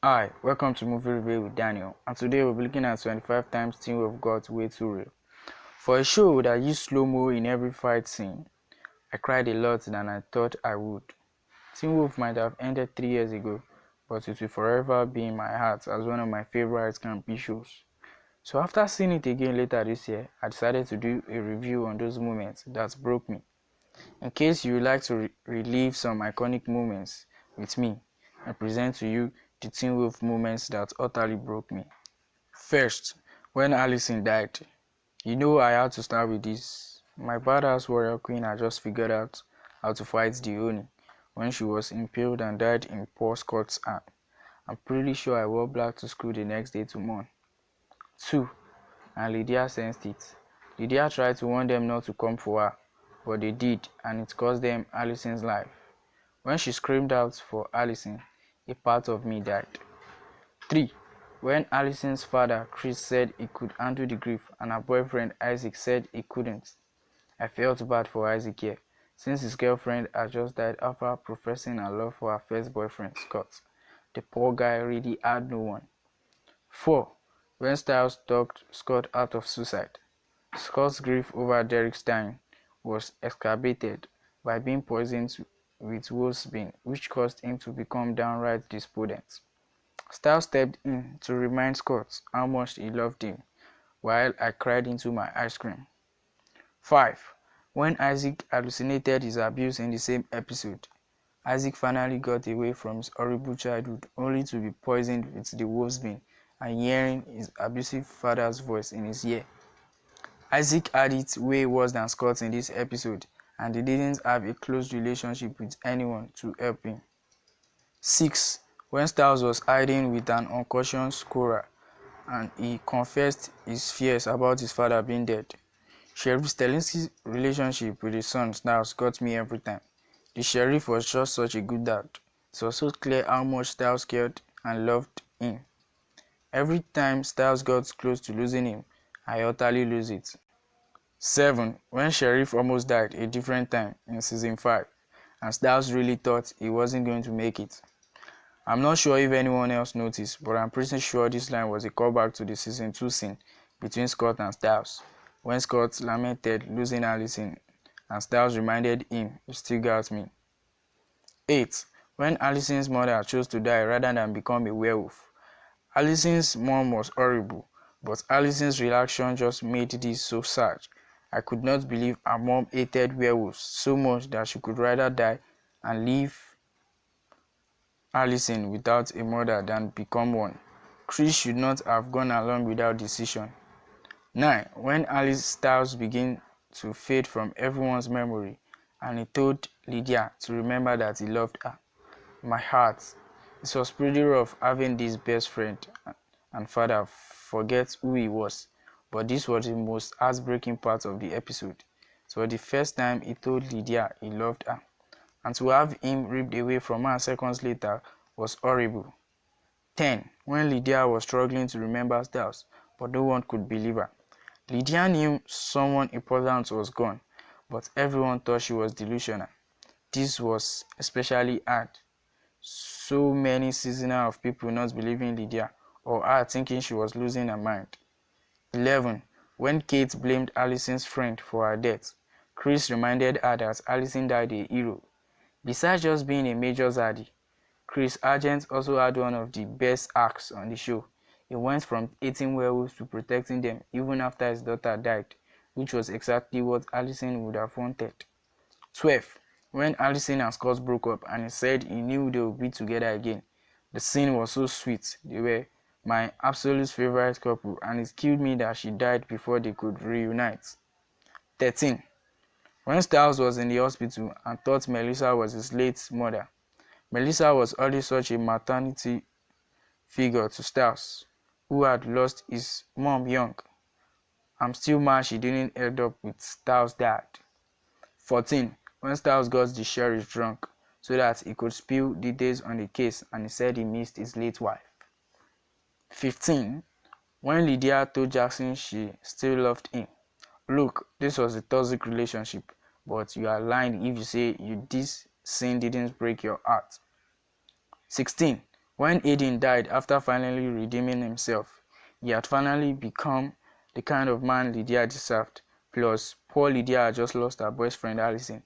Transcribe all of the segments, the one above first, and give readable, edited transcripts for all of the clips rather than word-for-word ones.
Hi, welcome to Movie Review with Daniel, and today we'll be looking at 25 times Teen Wolf got way too real. For a show that used slow-mo in every fight scene, I cried a lot than I thought I would. Teen Wolf might have ended 3 years ago, but it will forever be in my heart as one of my favorite campy shows. So after seeing it again later this year, I decided to do a review on those moments that broke me. In case you would like to relive some iconic moments with me, I present to you the Teen Wolf moments that utterly broke me. First, when Allison died. You know I had to start with this. My badass warrior queen had just figured out how to fight the Oni when she was impaled and died in Paul Scott's arm. I'm pretty sure I wore black to school the next day to mourn. 2. And Lydia sensed it. Lydia tried to warn them not to come for her, but they did, and it cost them Allison's life. When she screamed out for Allison, a part of me died. 3. When Allison's father, Chris, said he could handle the grief and her boyfriend, Isaac, said he couldn't, I felt bad for Isaac here, since his girlfriend had just died after professing her love for her first boyfriend, Scott. The poor guy really had no one. 4. When Styles talked Scott out of suicide. Scott's grief over Derek's dying was exacerbated by being poisoned with wolfsbane, which caused him to become downright despondent. Styles stepped in to remind Scott how much he loved him, while I cried into my ice cream. 5. When Isaac hallucinated his abuse in the same episode. Isaac finally got away from his horrible childhood only to be poisoned with the wolfsbane and hearing his abusive father's voice in his ear. Isaac had it way worse than Scott in this episode, and he didn't have a close relationship with anyone to help him. 6. When Styles was hiding with an unconscious Cora and he confessed his fears about his father being dead. Sheriff Stellinsky's relationship with his son Styles got me every time. The sheriff was just such a good dad. It was so clear how much Styles cared and loved him. Every time Styles got close to losing him, I utterly lose it. 7. When Sheriff almost died a different time in season 5 and Styles really thought he wasn't going to make it. I'm not sure if anyone else noticed, but I'm pretty sure this line was a callback to the season 2 scene between Scott and Styles, when Scott lamented losing Allison and Styles reminded him, "You still got me." 8. When Allison's mother chose to die rather than become a werewolf. Allison's mom was horrible, but Allison's reaction just made this so sad. I could not believe her mom hated werewolves so much that she could rather die and leave Allison without a mother than become one. Chris should not have gone along with that decision. 9. When Alice Styles began to fade from everyone's memory and he told Lydia to remember that he loved her. My heart. It was pretty rough having this best friend and father forget who he was, but this was the most heartbreaking part of the episode. It was the first time he told Lydia he loved her, and to have him ripped away from her seconds later was horrible. 10. When Lydia was struggling to remember Styles, but no one could believe her. Lydia knew someone important was gone, but everyone thought she was delusional. This was especially hard. So many seasons of people not believing Lydia or her thinking she was losing her mind. 11. When Kate blamed Allison's friend for her death, Chris reminded her that Allison died a hero. Besides just being a major zaddy, Chris Argent also had one of the best arcs on the show. He went from hating werewolves to protecting them even after his daughter died, which was exactly what Allison would have wanted. 12. When Allison and Scott broke up and he said he knew they would be together again. The scene was so sweet. They were my absolute favorite couple, and it killed me that she died before they could reunite. 13. When Styles was in the hospital and thought Melissa was his late mother. Melissa was always such a maternity figure to Styles, who had lost his mom young. I'm still mad she didn't end up with Styles' dad. 14. When Styles got the sheriff drunk so that he could spill details on the case and he said he missed his late wife. 15. When Lydia told Jackson she still loved him. Look, this was a toxic relationship, but you are lying if you say this scene didn't break your heart. 16. When Aiden died after finally redeeming himself, he had finally become the kind of man Lydia deserved. Plus, poor Lydia had just lost her best friend Allison.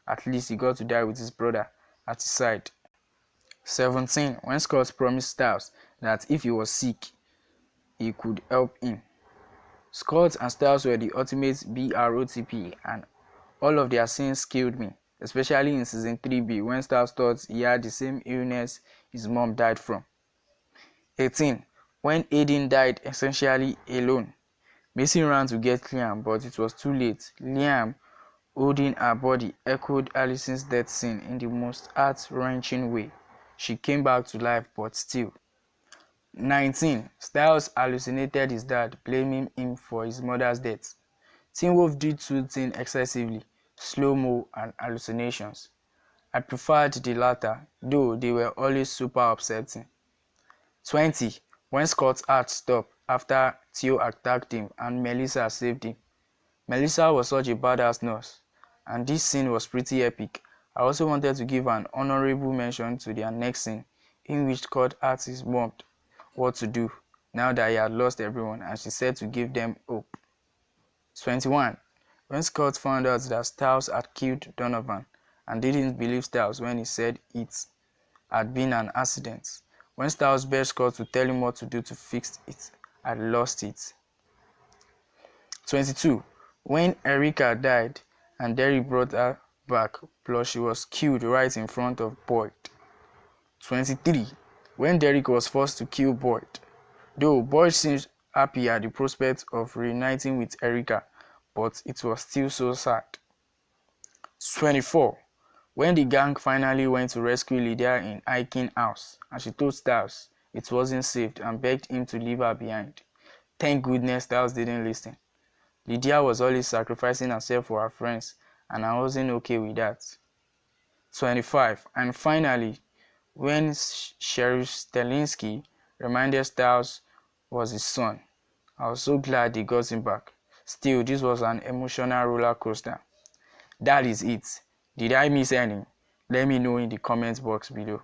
At least he got to die with his brother at his side. 17. When Scott promised Styles that if he was sick, he could help him. Scott and Styles were the ultimate BROTP, and all of their scenes killed me, especially in season 3B when Styles thought he had the same illness his mom died from. 18. When Aiden died essentially alone, Mason ran to get Liam, but it was too late. Liam, holding her body, echoed Allison's death scene in the most heart-wrenching way. She came back to life, but still. 19. Styles hallucinated his dad, blaming him for his mother's death. Teen Wolf did two things excessively, slow-mo and hallucinations. I preferred the latter, though they were always super upsetting. 20. When Scott's heart stopped after Theo attacked him and Melissa saved him. Melissa was such a badass nurse, and this scene was pretty epic. I also wanted to give an honorable mention to their next scene, in which Scott asked his mom what to do now that he had lost everyone, and she said to give them hope. 21. When Scott found out that Styles had killed Donovan and didn't believe Styles when he said it had been an accident. When Styles begged Scott to tell him what to do to fix it, I lost it. 22. When Erica died and Derek brought her back, plus she was killed right in front of Boyd. 23. When Derek was forced to kill Boyd, though Boyd seemed happy at the prospect of reuniting with Erica, but it was still so sad. 24. When the gang finally went to rescue Lydia in Aiken's house, and she told Styles it wasn't safe and begged him to leave her behind. Thank goodness Styles didn't listen. Lydia was always sacrificing herself for her friends, and I wasn't okay with that. 25. And finally, when Sheriff Stelinsky reminded Styles was his son, I was so glad they got him back. Still, this was an emotional roller coaster. That is it. Did I miss any? Let me know in the comment box below.